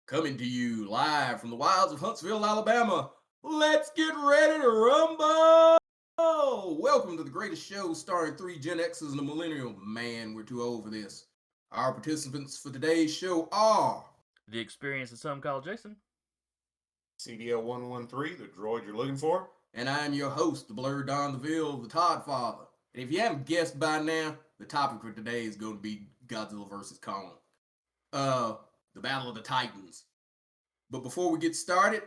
Coming to you live from the wilds of Huntsville, Alabama. Let's get ready to rumble! Welcome to the greatest show starring three Gen X's and a millennial. Man, we're too old for this. Our participants for today's show are The experience that some call Jason. CDL 113, the droid you're looking for. and I'm your host, the Blurred Don DeVille, the Todd Father. And if you haven't guessed by now, the topic for today is going to be Godzilla vs. Kong. The Battle of the Titans. But before we get started,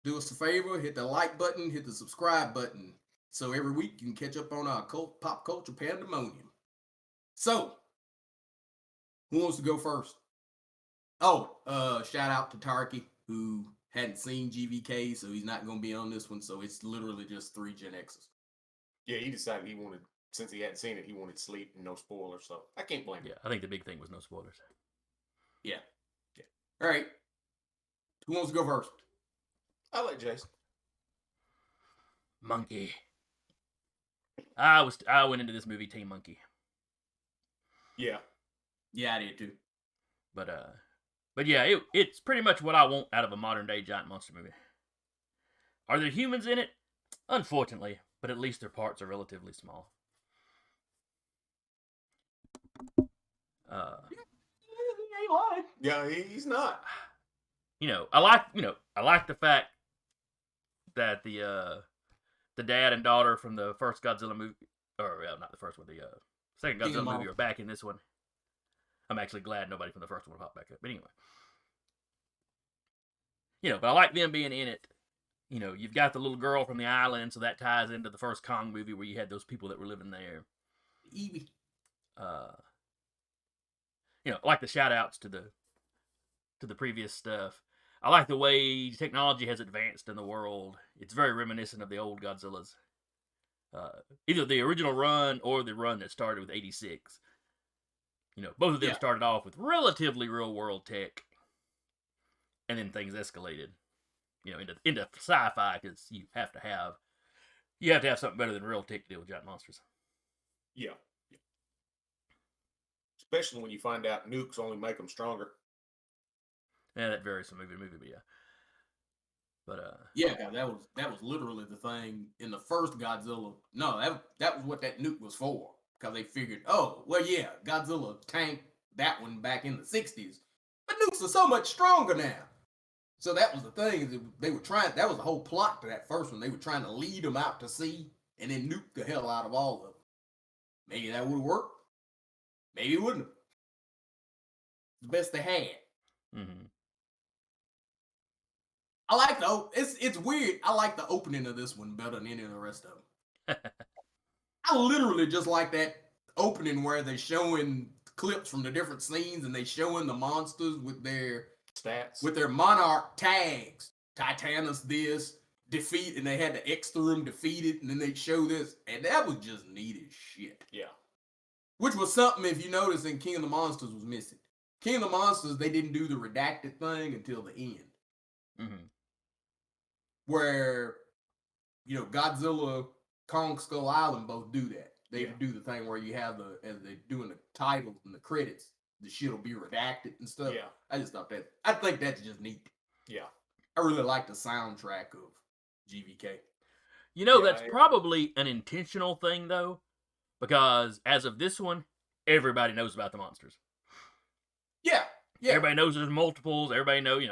do us a favor, hit the like button, hit the subscribe button, so every week you can catch up on our pop culture pandemonium. So, who wants to go first? Oh, shout out to Tarky, who hadn't seen GVK, so he's not going to be on this one, so it's literally just three Gen X's. Yeah, he decided he wanted, since he hadn't seen it, he wanted sleep and no spoilers, so I can't blame him. Yeah, I think the big thing was no spoilers. Yeah. All right. Who wants to go first? I'll let Jason. Monke. I went into this movie Team Monkey. Yeah. Yeah, I did too. But yeah, it's pretty much what I want out of a modern day giant monster movie. Are there humans in it? Unfortunately, but at least their parts are relatively small. Yeah, he's not. I like the fact that the dad and daughter from the first Godzilla movie, or not the first one, the second Godzilla movie are back in this one. I'm actually glad nobody from the first one popped back up. But anyway, but I like them being in it. You've got the little girl from the island, so that ties into the first Kong movie where you had those people that were living there. Evie. I like the shout outs to the previous stuff. I like the way technology has advanced in the world. It's very reminiscent of the old Godzillas. Either the original run or the run that started with 86. Both of them started off with relatively real world tech. And then things escalated, into sci-fi, because you have to have something better than real tech to deal with giant monsters. Yeah. Especially when you find out nukes only make them stronger. Yeah, that varies from movie to movie, but yeah. But yeah, that was literally the thing in the first Godzilla. No, that was what that nuke was for, because they figured, oh, well, yeah, Godzilla tanked that one back in the 60s, but nukes are so much stronger now. So that was the thing. They were trying. That was the whole plot to that first one. They were trying to lead them out to sea and then nuke the hell out of all of them. Maybe that would have worked. Maybe it wouldn't have. The best they had. Mm-hmm. I like it's weird. I like the opening of this one better than any of the rest of them. I literally just like that opening where they're showing clips from the different scenes and they showing the monsters with their stats, with their monarch tags. Titanus this, defeat, and they had the X through them defeated, and then they'd show this, and that was just neat as shit. Yeah. Which was something, if you notice, in King of the Monsters was missing. King of the Monsters, they didn't do the redacted thing until the end. Mm-hmm. Where, Godzilla, Kong Skull Island both do that. They do the thing where you have as they're doing the titles and the credits, the shit will be redacted and stuff. Yeah. I think that's just neat. Yeah. I really like the soundtrack of GVK. That's probably an intentional thing, though, because as of this one, everybody knows about the monsters. Yeah. Everybody knows there's multiples. Everybody knows,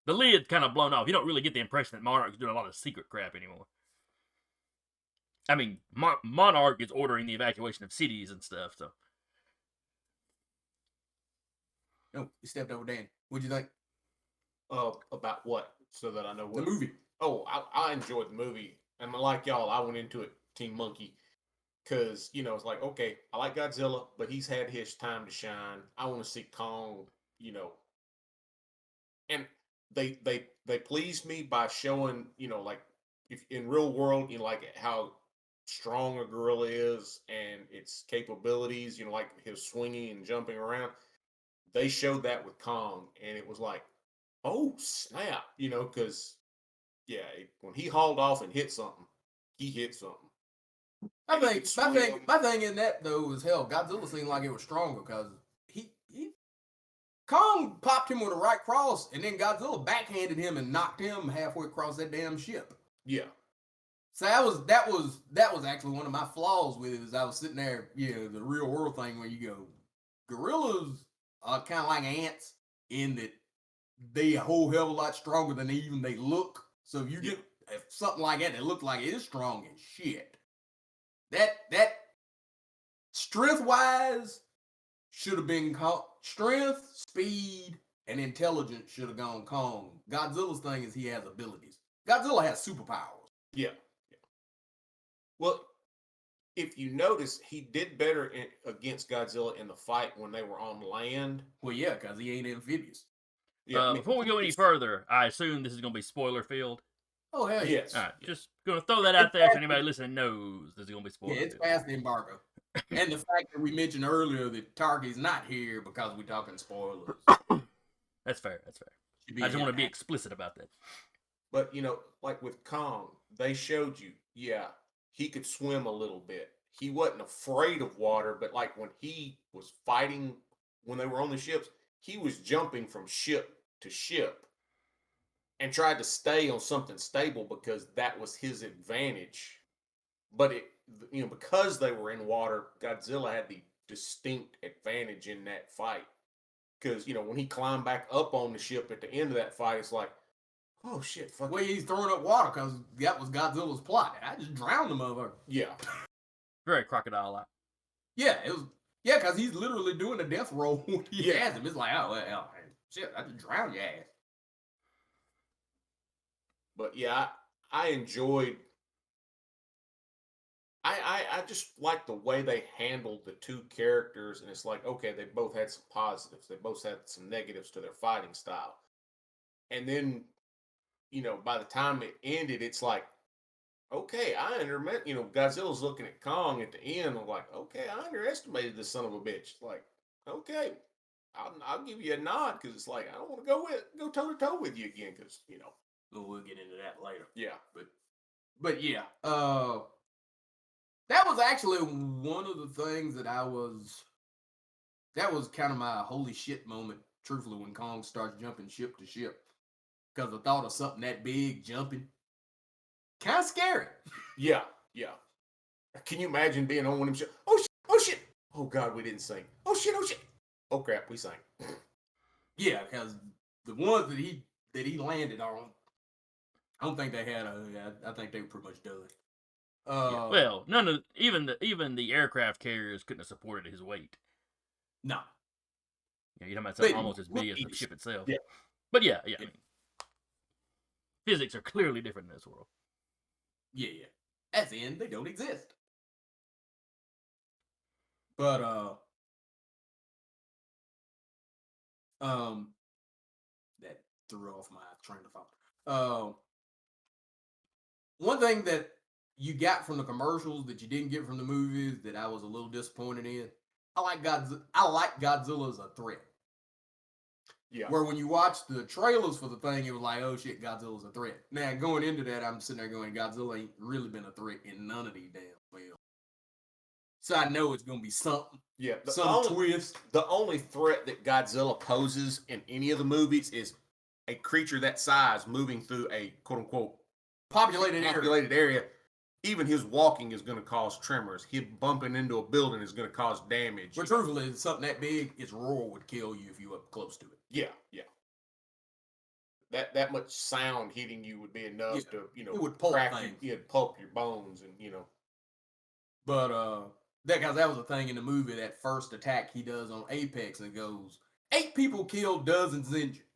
the lid's kind of blown off. You don't really get the impression that Monarch's doing a lot of secret crap anymore. I mean, Monarch is ordering the evacuation of cities and stuff, so. No, you stepped over Dan. What'd you think? About what? So that I know what. The movie. Oh, I enjoyed the movie. And like y'all, I went into it Team Monkey. Because, it's like, okay, I like Godzilla, but he's had his time to shine. I want to see Kong, And they pleased me by showing, like, if in real world, like how strong a gorilla is and its capabilities, like his swinging and jumping around. They showed that with Kong, and it was like, oh snap, because when he hauled off and hit something, he hit something. My thing in that though is hell. Godzilla seemed like it was stronger because he Kong popped him with a right cross, and then Godzilla backhanded him and knocked him halfway across that damn ship. Yeah. So that was actually one of my flaws with it. Is I was sitting there, the real world thing where you go, gorillas are kind of like ants in that they a whole hell of a lot stronger than even they look. So if you get something like that look like it is strong as shit, that strength wise should have been strength, speed, and intelligence should have gone Kong. Godzilla's thing is he has abilities. Godzilla has superpowers. Yeah. Well, if you notice, he did better against Godzilla in the fight when they were on land. Well, yeah, because he ain't amphibious. Yeah. Before we go any further, I assume this is going to be spoiler filled. Oh, hell yeah. Yes. All right, just going to throw that out there so anybody listening knows this is going to be spoiler Yeah, it's filled. past the embargo. And the fact that we mentioned earlier that Tarky's not here because we're talking spoilers. That's fair. Should be I just want to be an- explicit about that. But, like with Kong, they showed you, he could swim a little bit. He wasn't afraid of water, but like when he was fighting, when they were on the ships, he was jumping from ship to ship and tried to stay on something stable because that was his advantage. But because they were in water, Godzilla had the distinct advantage in that fight. Because, when he climbed back up on the ship at the end of that fight, it's like, oh shit, fuck. Well, he's throwing up water because that was Godzilla's plot. I just drowned the motherfucker. Yeah. Very crocodile-like. Yeah, because he's literally doing a death roll when he has him. It's like, oh, well, shit, I just drowned your ass. But yeah, I enjoyed. I just like the way they handled the two characters, and it's like, okay, they both had some positives, they both had some negatives to their fighting style, and then, by the time it ended, it's like, okay, Godzilla's looking at Kong at the end. I'm like, okay, I underestimated this son of a bitch. Like, okay, I'll give you a nod because it's like I don't want to go toe to toe with you again because We'll get into that later. Yeah, but yeah, that was actually one of the things that was kind of my holy shit moment, truthfully, when Kong starts jumping ship to ship. Because the thought of something that big jumping, kind of scary. Yeah. Can you imagine being on one of them? Oh shit! Oh shit! Oh god, we didn't sing. Oh shit! Oh shit! Oh crap, we sang. Yeah, because the ones that he landed on, I don't think they had I think they were pretty much done. Well, even the aircraft carriers couldn't have supported his weight. No. You're talking about something almost as big as the ship itself. Yeah. But yeah. I mean, physics are clearly different in this world. Yeah. As in, they don't exist. But that threw off my train of thought. One thing that you got from the commercials that you didn't get from the movies that I was a little disappointed in. I like Godzilla as a threat. Yeah. Where when you watch the trailers for the thing, it was like, oh shit, Godzilla's a threat. Now going into that, I'm sitting there going, Godzilla ain't really been a threat in none of these damn films. So I know it's gonna be something. Yeah. Twist. The only threat that Godzilla poses in any of the movies is a creature that size moving through a quote unquote populated area. Even his walking is going to cause tremors. Him bumping into a building is going to cause damage. But truthfully, something that big, its roar would kill you if you were up close to it. Yeah. That much sound hitting you would be enough to, it would pulp crack things. It'd pulp your bones and But that was a thing in the movie. That first attack he does on Apex and goes, 8 people killed, dozens injured.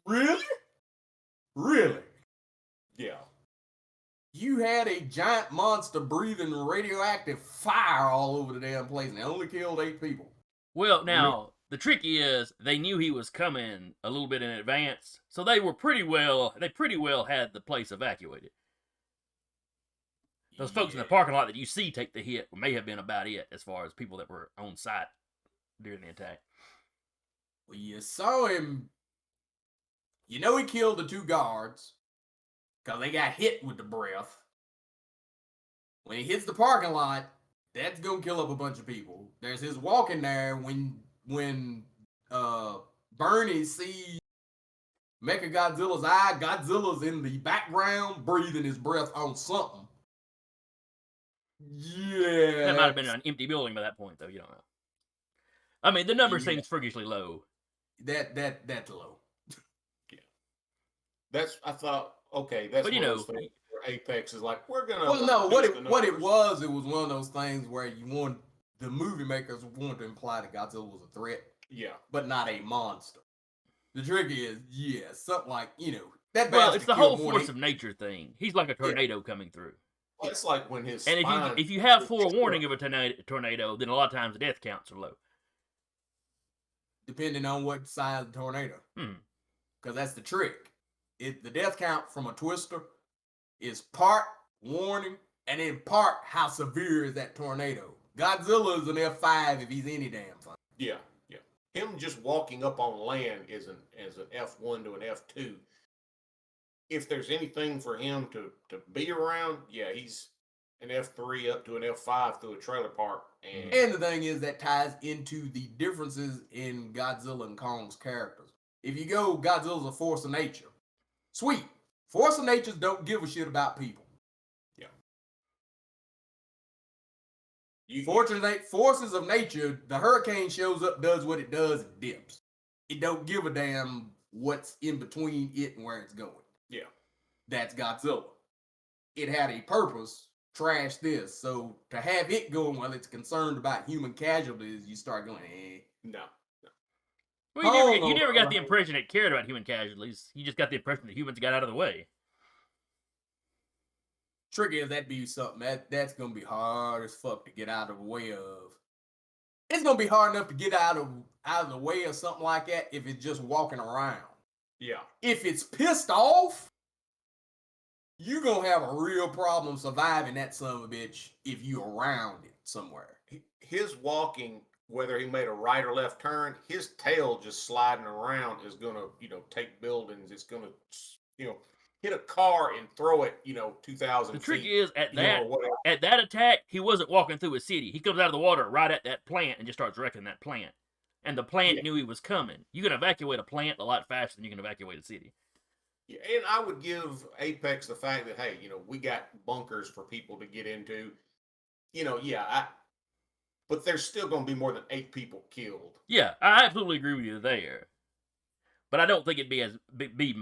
Really? Yeah. You had a giant monster breathing radioactive fire all over the damn place, and they only killed 8 people. Well, now the trick is they knew he was coming a little bit in advance, so they pretty well had the place evacuated. Those folks in the parking lot that you see take the hit may have been about it as far as people that were on site during the attack. Well, you saw him. You know he killed the 2 guards because they got hit with the breath. When he hits the parking lot, that's gonna kill up a bunch of people. There's his walking there when Bernie sees Mechagodzilla's eye. Godzilla's in the background, breathing his breath on something. Yeah, That might have been an empty building by that point, though. You don't know. I mean, the number seems freakishly low. that's low. Yeah, I thought, okay, that's But, one of those things where Apex is like, we're gonna. Well, no, boost the what it numbers. was, it was one of those things where the movie makers wanted to imply that Godzilla was a threat, Yeah, but not a monster. The trick is, yeah, something like, that Well, bastard it's the killed whole more force than of nature thing. He's like a tornado coming through. well, it's like when his And spine. if you have forewarning of a tornado, then a lot of times the death counts are low. depending on what size of the tornado. Because that's the trick. The death count from a twister is part warning and in part how severe is that tornado. Godzilla is an F5 if he's any damn thing. Yeah, yeah. Him just walking up on land is an F1 to an F2. If there's anything for him to be around, yeah, he's an F3 up to an F5 through a trailer park. And the thing is, that ties into the differences in Godzilla and Kong's characters. If you go, Godzilla's a force of nature. Sweet. Force of natures don't give a shit about people. Yeah. Forces of nature, the hurricane shows up, does what it does, and dips. It don't give a damn what's in between it and where it's going. Yeah. That's Godzilla. It had a purpose. Trash this. So to have it going while it's concerned about human casualties, you start going, No. Well, you never got the impression it cared about human casualties. You just got the impression that humans got out of the way. Trick is that'd be something that's gonna be hard as fuck to get out of the way of. It's gonna be hard enough to get out of the way of something like that if it's just walking around. Yeah. If it's pissed off, you're gonna have a real problem surviving that son of a bitch if you're around it somewhere. His walking, whether he made a right or left turn, his tail just sliding around is gonna, take buildings. It's gonna, hit a car and throw it, 2,000 The feet. trick is or whatever. at that attack, he wasn't walking through a city. He comes out of the water right at that plant and just starts wrecking that plant. And the plant knew he was coming. You can evacuate a plant a lot faster than you can evacuate a city. Yeah, and I would give Apex the fact that, hey, we got bunkers for people to get into. But there's still going to be more than 8 people killed. Yeah, I absolutely agree with you there. But I don't think it'd be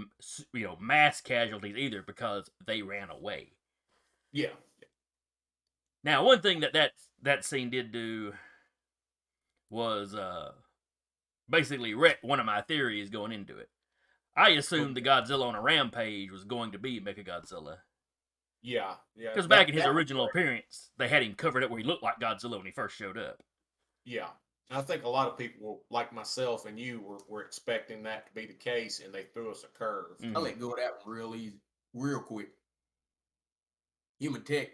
mass casualties either because they ran away. Yeah. Now, one thing that scene did do was basically wreck one of my theories going into it. I assumed the Godzilla on a rampage was going to be Mechagodzilla. Yeah. Because back in his original appearance, they had him covered up where he looked like Godzilla when he first showed up. Yeah. I think a lot of people, like myself and you, were expecting that to be the case, and they threw us a curve. I'll let go of that one real easy, real quick. Human tech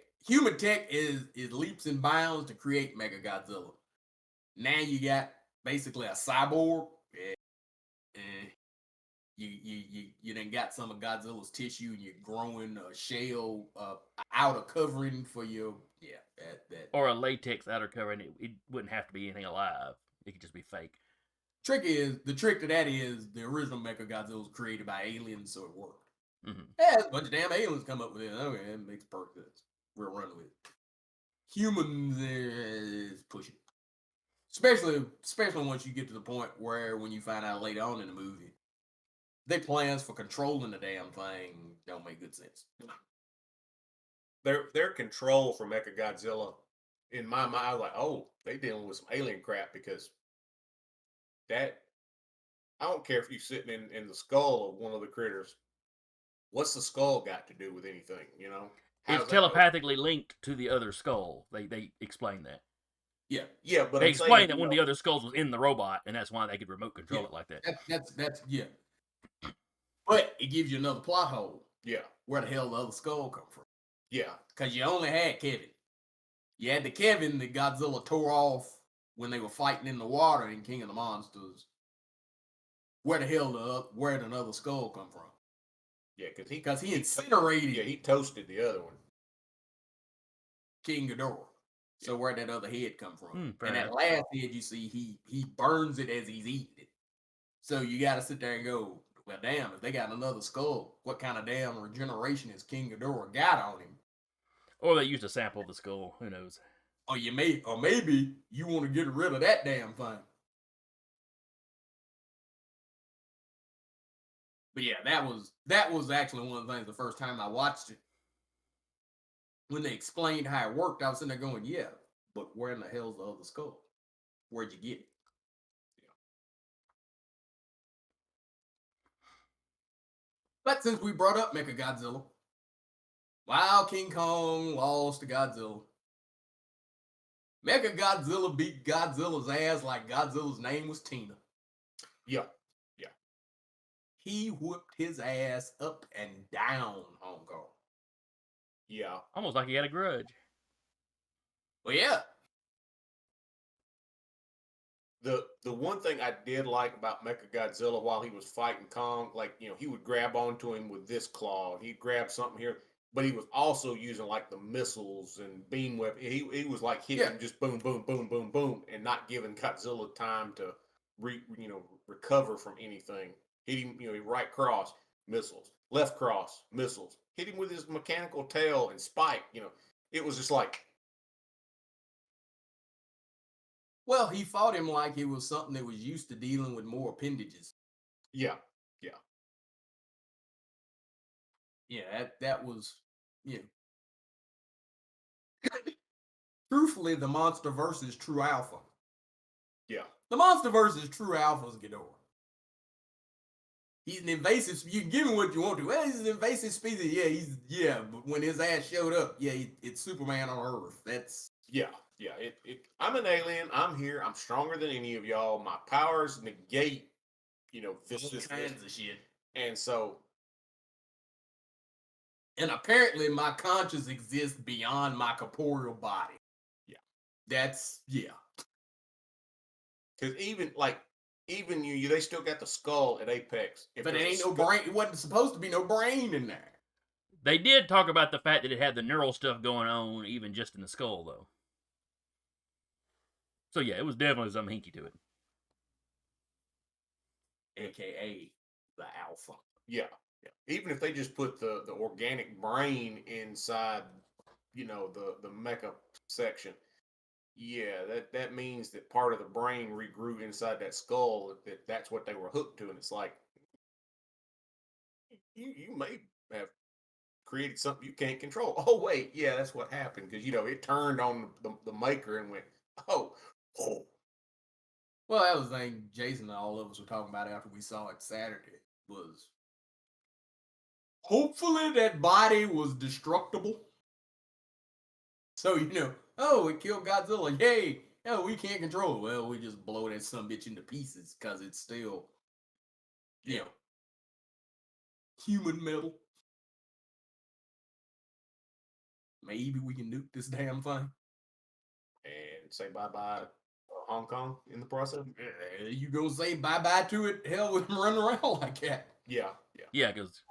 is leaps and bounds to create Mechagodzilla. Now you got basically a cyborg. You done got some of Godzilla's tissue and you're growing a shell, outer covering for your that. Or a latex outer covering. It wouldn't have to be anything alive. It could just be fake. The trick to that is the original Mechagodzilla was created by aliens, so it worked. Mm-hmm. Yeah, a bunch of damn aliens come up with it. Okay, it makes perfect sense. We'll run with it. Humans is pushing. Especially once you get to the point where when you find out later on in the movie, their plans for controlling the damn thing don't make good sense. Their control for Mechagodzilla, in my mind, I was like, oh, they dealing with some alien crap because that, I don't care if you're sitting in the skull of one of the critters. What's the skull got to do with anything, It's telepathically linked to the other skull. They explain that. Yeah, but they explained that one of the other skulls was in the robot, and that's why they could remote control it like that. That's But it gives you another plot hole. Yeah. Where the hell the other skull come from? Yeah. Because you only had Kevin. You had the Kevin that Godzilla tore off when they were fighting in the water in King of the Monsters. Where did another skull come from? Yeah, because he incinerated. Yeah, he toasted the other one. King Ghidorah. So where did that other head come from? And fair that enough. last head you see, he burns it as he's eating it. So you got to sit there and go, well, damn, if they got another skull, what kind of damn regeneration has King Ghidorah got on him? Or they used a sample of the skull. Who knows? Or maybe you want to get rid of that damn thing. But yeah, that was actually one of the things the first time I watched it. When they explained how it worked, I was sitting there going, yeah, but where in the hell's the other skull? Where'd you get it? But since we brought up Mechagodzilla, while King Kong lost to Godzilla, Mechagodzilla beat Godzilla's ass like Godzilla's name was Tina. Yeah. He whipped his ass up and down Hong Kong. Yeah. Almost like he had a grudge. Well, yeah. The one thing I did like about Mechagodzilla while he was fighting Kong, like, he would grab onto him with this claw, and he'd grab something here, but he was also using like the missiles and beam weapon. He was like hitting him just boom, boom, boom, boom, boom, and not giving Godzilla time to recover from anything. Hit him, right cross, missiles, left cross, missiles. Hit him with his mechanical tail and spike. It was just like, Well, he fought him like it was something that was used to dealing with more appendages. yeah. Yeah, that was, truthfully, the monster versus true alpha. Yeah. The monster versus true alpha is Ghidorah. He's an invasive. You can give him what you want to. Well, he's an invasive species. But when his ass showed up, it's Superman on Earth. That's Yeah. I'm an alien. I'm here. I'm stronger than any of y'all. My powers negate, this kinds of shit. And so, and apparently, my conscience exists beyond my corporeal body. Yeah. That's because even you, they still got the skull at Apex. But it ain't no brain. It wasn't supposed to be no brain in there. They did talk about the fact that it had the neural stuff going on, even just in the skull, though. So yeah, it was definitely some hinky to it. AKA the alpha. Yeah. Even if they just put the organic brain inside, the mecha section, that means that part of the brain regrew inside that skull. That's what they were hooked to, and it's like you may have created something you can't control. Oh wait, yeah, that's what happened because it turned on the maker and went, oh. Well, that was the thing Jason and all of us were talking about after we saw it Saturday was hopefully that body was destructible. So, it killed Godzilla. Yay! Oh, we can't control it. Well, we just blow that sumbitch into pieces because it's still, human metal. Maybe we can nuke this damn thing. And say bye-bye Hong Kong in the process. You gonna say bye-bye to it? Hell with him running around like that. Yeah. Yeah, because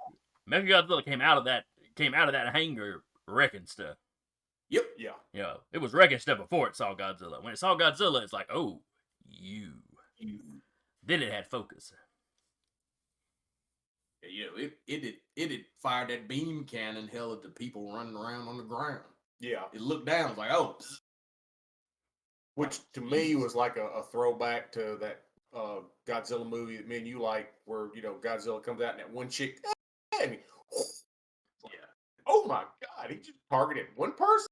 Mechagodzilla came out of that hangar wrecking stuff. Yep. Yeah. It was wrecking stuff before it saw Godzilla. When it saw Godzilla, it's like, oh, you. Then it had focus. It had fired that beam cannon hell at the people running around on the ground. Yeah. It looked down, like, oh. Which to me was like a throwback to that Godzilla movie that me and you like, where Godzilla comes out and that one chick, and oh my god, he just targeted one person.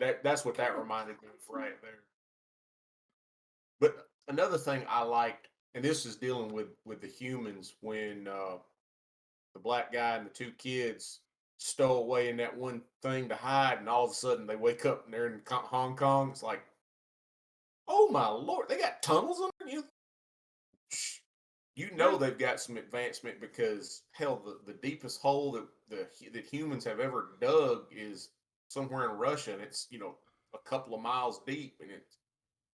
That's what that reminded me of right there. But another thing I liked, and this is dealing with the humans, when the black guy and the two kids stole away in that one thing to hide, and all of a sudden they wake up and they're in Hong Kong. It's like, oh my lord, they got tunnels under you. They've got some advancement because hell, the deepest hole that humans have ever dug is somewhere in Russia, and it's a couple of miles deep, and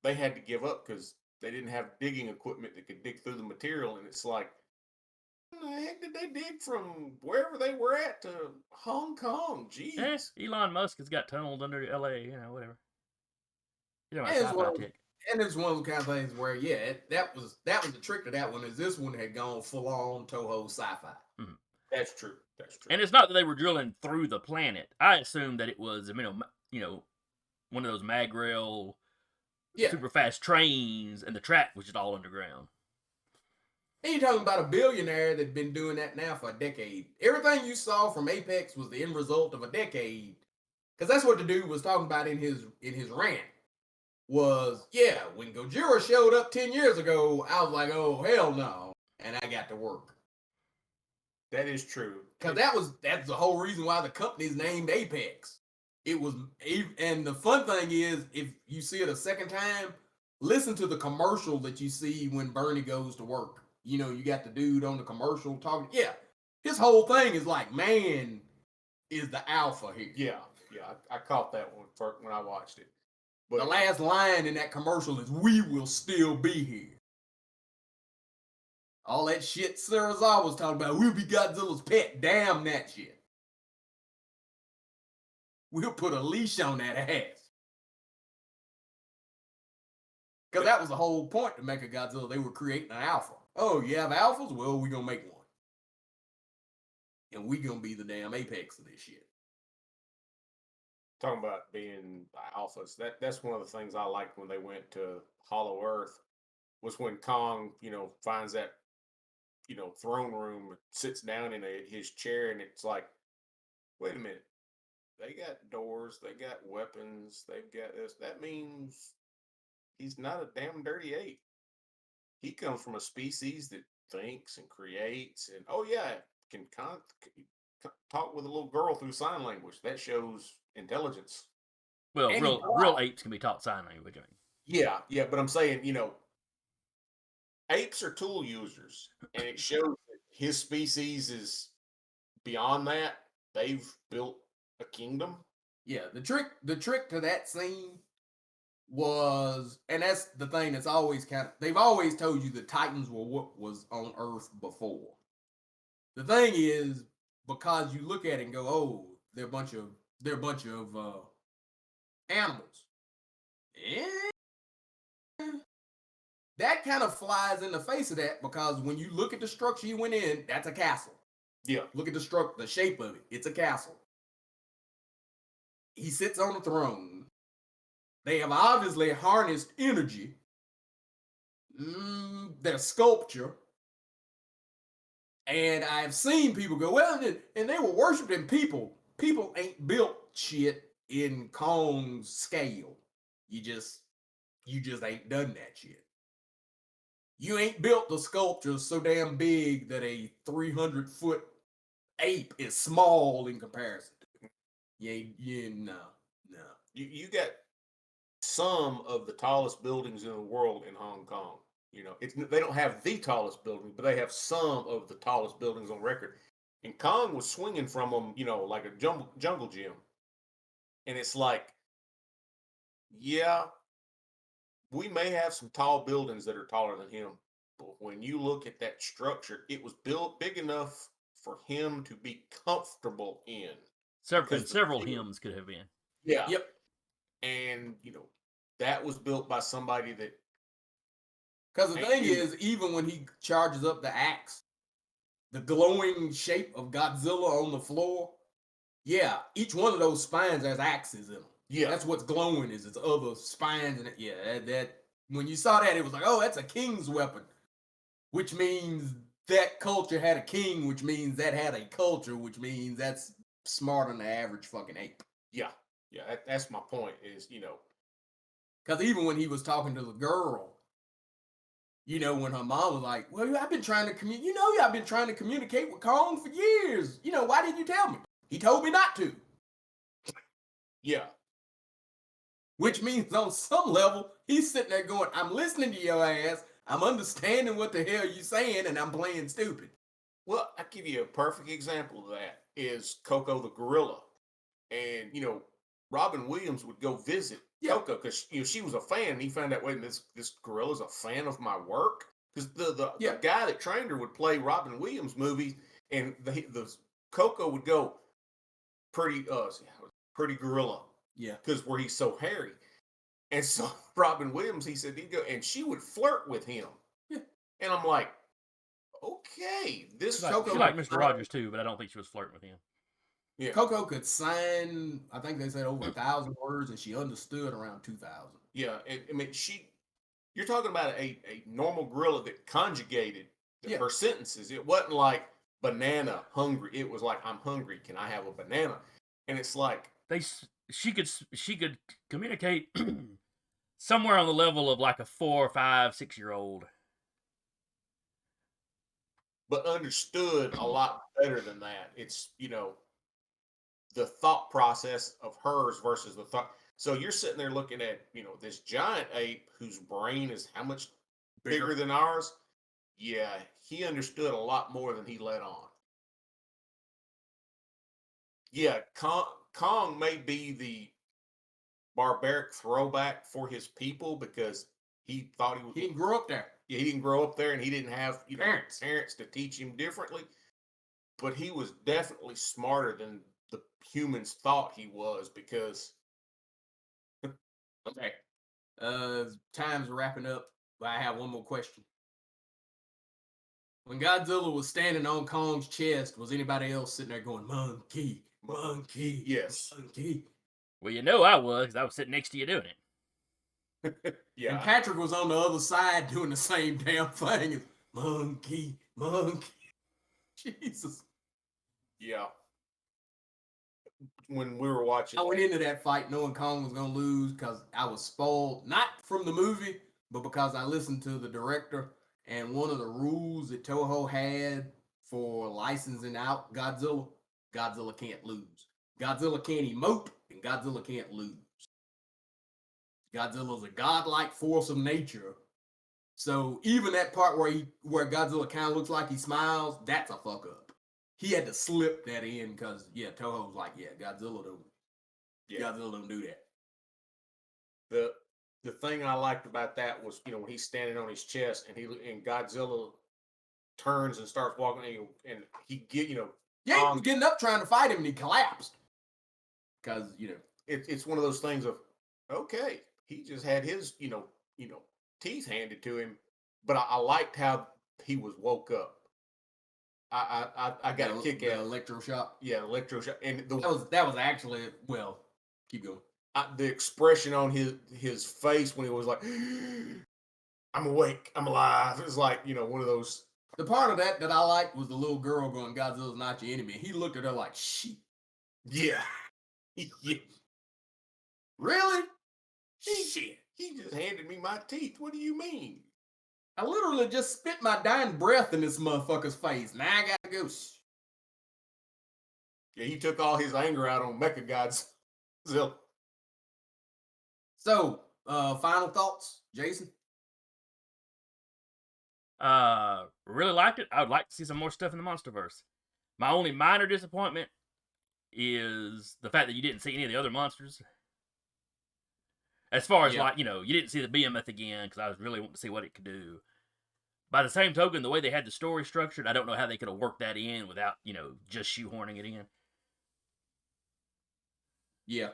they had to give up because they didn't have digging equipment that could dig through the material, and it's like, what the heck did they dig from wherever they were at to Hong Kong? Jeez. Elon Musk has got tunneled under LA, whatever. As well, And it's one of the kind of things where, that was the trick to that one, is this one had gone full on Toho sci-fi. Mhm. That's true. That's true. And it's not that they were drilling through the planet. I assumed that it was, one of those mag rail, Yeah. super fast trains, and the track was just all underground. And you're talking about a billionaire that's been doing that now for a decade. Everything you saw from Apex was the end result of a decade. Because that's what the dude was talking about in his rant. Was, when Gojira showed up 10 years ago, I was like, oh, hell no. And I got to work. That is true. Because that's the whole reason why the company's named Apex. It was, and the fun thing is, if you see it a second time, listen to the commercial that you see when Bernie goes to work. You got the dude on the commercial talking. Yeah, his whole thing is like, man is the alpha here. Yeah, I caught that one when I watched it. But the last line in that commercial is, "We will still be here." All that shit Serizawa was talking about, we'll be Godzilla's pet. Damn that shit. We'll put a leash on that ass. Because that was the whole point to make a Godzilla. They were creating an alpha. Oh, you have alphas? Well, we're going to make one. And we're going to be the damn apex of this shit. Talking about being alphas, that's one of the things I liked when they went to Hollow Earth, was when Kong, finds that, throne room, sits down in his chair, and it's like, wait a minute. They got doors, they got weapons, they've got this. That means he's not a damn dirty ape. He comes from a species that thinks and creates, and can talk with a little girl through sign language. That shows intelligence. Well, real apes can be taught sign language. I mean. Yeah, but I'm saying, apes are tool users, and it shows that his species is beyond that. They've built a kingdom. Yeah, the trick to that scene was, and that's the thing that's always they've always told you the Titans were what was on Earth before. The thing is, because you look at it and go, oh, they're a bunch of animals. That kind of flies in the face of that, because when you look at the structure he went in, that's a castle. Yeah. Look at the shape of it. It's a castle. He sits on the throne. They have obviously harnessed energy. Their sculpture. And I've seen people go, well, and they were worshiping people. People ain't built shit in Kong's scale. You just ain't done that shit. You ain't built the sculpture so damn big that a 300-foot ape is small in comparison. No. You got some of the tallest buildings in the world in Hong Kong. They don't have the tallest building, but they have some of the tallest buildings on record. And Kong was swinging from them, like a jungle gym. And it's like, yeah, we may have some tall buildings that are taller than him, but when you look at that structure, it was built big enough for him to be comfortable in. Several hymns could have been. Yeah. Yep. And, that was built by somebody that. Because the thing is, even when he charges up the axe, the glowing shape of Godzilla on the floor, each one of those spines has axes in them. Yeah. That's what's glowing, is its other spines. And that when you saw that, it was like, oh, that's a king's weapon. Which means that culture had a king, which means that had a culture, which means that's smarter than the average fucking ape. Yeah. That's my point. Is because even when he was talking to the girl, when her mom was like, "Well, I've been trying to I've been trying to communicate with Kong for years. Why didn't you tell me? He told me not to." Yeah. Which means on some level, he's sitting there going, "I'm listening to your ass. I'm understanding what the hell you're saying, and I'm playing stupid." Well, I'll give you a perfect example of that is Coco the gorilla. And, Robin Williams would go visit Coco because, she was a fan. And he found out, wait, this gorilla's a fan of my work. Because the guy that trained her would play Robin Williams movies, and the Coco would go, pretty gorilla. Yeah. Because where he's so hairy. And so Robin Williams, he said, he'd go, and she would flirt with him. Yeah. And I'm like, okay, this She Coco liked could Mr. Rogers too, but I don't think she was flirting with him. yeah. Coco could sign, I think they said over 1,000 words, and she understood around 2,000. Yeah, and I mean, you're talking about a normal gorilla that conjugated Yeah. her sentences. It wasn't like banana, hungry. It was like, I'm hungry. Can I have a banana? And it's like, She could communicate somewhere on the level of like a 4, 5, 6-year-old. but understood a lot better than that. It's, the thought process of hers versus the thought. So you're sitting there looking at, this giant ape whose brain is how much bigger than ours. Yeah, he understood a lot more than he let on. Yeah, Kong may be the barbaric throwback for his people because he thought He didn't grow up there. Yeah, he didn't grow up there and he didn't have Parents to teach him differently. But he was definitely smarter than the humans thought he was because Okay. Time's wrapping up, but I have one more question. When Godzilla was standing on Kong's chest, was anybody else sitting there going, monkey, monkey, Yes. monkey? Well, I was, because I was sitting next to you doing it. Yeah. And Patrick was on the other side doing the same damn thing. Monkey, monkey. Jesus. Yeah. When we were watching, I went into that fight knowing Kong was going to lose because I was spoiled, not from the movie, but because I listened to the director. And one of the rules that Toho had for licensing out Godzilla can't lose. Godzilla can't emote, and Godzilla can't lose. Godzilla's a godlike force of nature. So even that part where Godzilla kind of looks like he smiles, that's a fuck up. He had to slip that in because Toho was like, Godzilla don't do that. The thing I liked about that was, when he's standing on his chest and Godzilla turns and starts walking and he get, he was getting up trying to fight him and he collapsed. Because, it's one of those things of, okay, he just had his, teeth handed to him, but I liked how he was woke up. I got a kick out of electroshock. Yeah, electroshock, and that was actually keep going. The expression on his face when he was like, "I'm awake, I'm alive." It was like one of those. The part of that I liked was the little girl going, "Godzilla's not your enemy." He looked at her like, "Shit." Yeah. Yeah. Really? Shit. He just handed me my teeth. What do you mean? I literally just spit my dying breath in this motherfucker's face. Now I gotta go. Yeah, he took all his anger out on Mechagodzilla. So, final thoughts, Jason? Really liked it. I would like to see some more stuff in the MonsterVerse. My only minor disappointment is the fact that you didn't see any of the other monsters. As far as you didn't see the behemoth again because I was really wanting to see what it could do. By the same token, the way they had the story structured, I don't know how they could have worked that in without, just shoehorning it in. Yeah.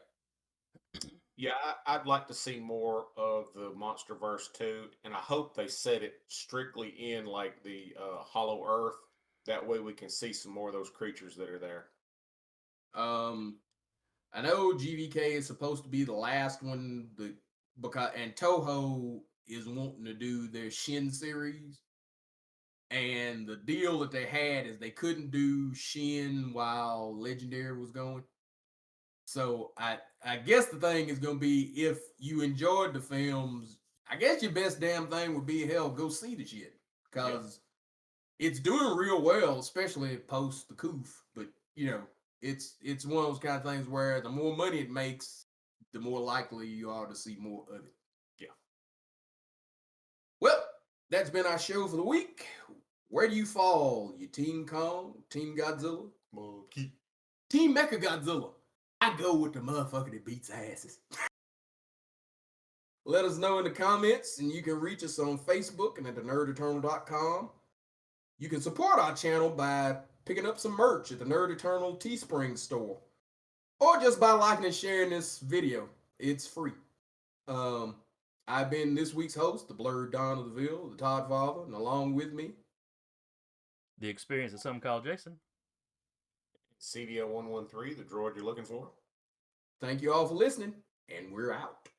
Yeah, I'd like to see more of the MonsterVerse too, and I hope they set it strictly in like the Hollow Earth. That way we can see some more of those creatures that are there. I know GVK is supposed to be the last one, and Toho is wanting to do their Shin series. And the deal that they had is they couldn't do Shin while Legendary was going. So I guess the thing is going to be, if you enjoyed the films, I guess your best damn thing would be, hell, go see the shit. Because it's doing real well, especially post the Koof. But, it's one of those kind of things where the more money it makes, the more likely you are to see more of it. Yeah. Well, that's been our show for the week. Where do you fall? You Team Kong? Team Godzilla? Monkey. Team Mechagodzilla? I go with the motherfucker that beats asses. Let us know in the comments, and you can reach us on Facebook and at thenerdeternal.com. You can support our channel by picking up some merch at the Nerd Eternal Teespring store, or just by liking and sharing this video. It's free. I've been this week's host, the blurred Don of the Ville, the Todd Father, and along with me, The experience that some call Jason. CDL 113, the droid you're looking for. thank you all for listening, and we're out.